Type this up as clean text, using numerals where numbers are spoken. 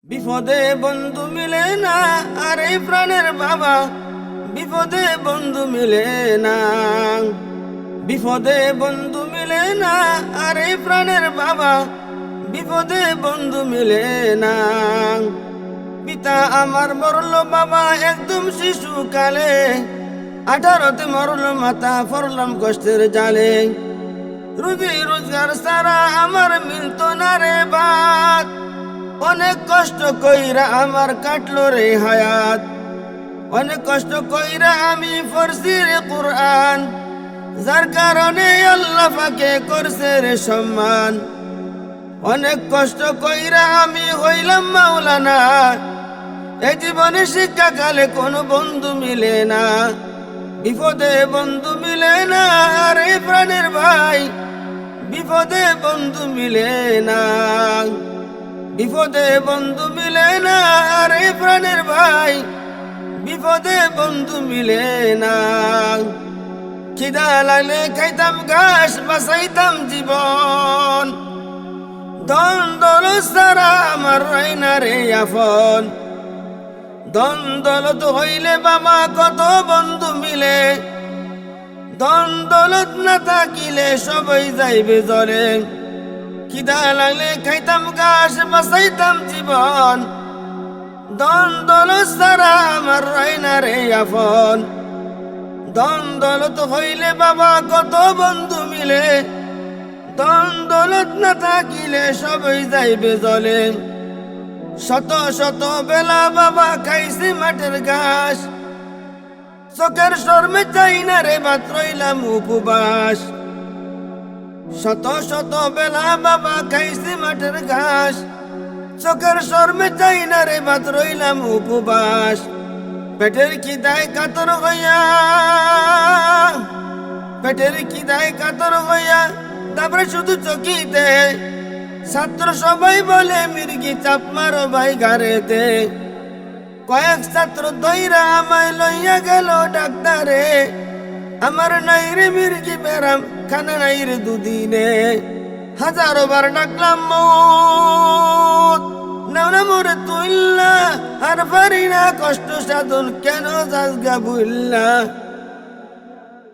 বিপদে বন্ধু মিলে না, আর এই প্রাণের বাবা বিপদে বন্ধু মিলে না। বিপদে বন্ধু মিলে না, আর এই প্রাণের বাবা বিপদে বন্ধু মিলে না। পিতা আমার মরল বাবা একদম শিশুকালে, 18তে মরল মাতা পড়লাম কষ্টের জালে। রুজি রোজগার সারা আমার মিলত না রে বাত, অনেক কষ্ট কইরা আমার কাটলো রে হায়াত। অনেক কষ্ট কইরা আমি পড়ছি রে কুরআন, যার কারণে আল্লাহ পাকে করছে রে সম্মান। অনেক কষ্ট কইরা আমি হইলাম মাওলানা, এই জীবনে শিক্ষা কালে কোনো বন্ধু মিলে না। বিপদে বন্ধু মিলে না, আর এই প্রাণের ভাই বিপদে বন্ধু মিলে না। বিপদে বন্ধু মিলে না, আর এই প্রাণের ভাই বিপদে বন্ধু মিলে না। খিদা লাগলে খাইতাম ঘাস, বাঁচাইতাম জীবন, ধন দৌলত সারা আমার রাইনা রে আপন। ধন দৌলত হইলে বাবা কত বন্ধু মিলে, ধন দৌলত না থাকিলে সবাই যাইবে জলে। খিদা লাগলে খাইতাম ঘাস, বাঁচাইতাম জীবন, ধন দৌলত সারা আমার রাইনা রে আপন। ধন দৌলত হইলে বাবা কত বন্ধু মিলে, ধন দৌলত না থাকিলে সবাই যাইবে জলে। শত শত বেলা বাবা খাইছি মাঠের ঘাস, চোখের শর্মে যাই না রে ভাত রইলাম উপবাস। শত শত বেলা বাবা খাইছি মাঠের ঘাস, চোখের শর্মে যাই না রে ভাত রইলাম উপবাস। পেটের খিদায় কাতর হইয়া, পেটের খিদায় কাতর হইয়া তারপরে শুধু চকিতে ছাত্র সবাই বলে মির্গি চাপ মারো ভাই ঘাড়েতে। কয়েক ছাত্র দইরা আমায় লইয়া গেল ডাক্তারে, আমার নাই রে মির্গি বেরাম, খানা নাই রে দুদিনে। হাজারো বার ডাকলাম মৌত, নাও না মোরে তুইল্লা, আর পারি না কষ্ট সাধন, কেন যাস গা বুইল্লা।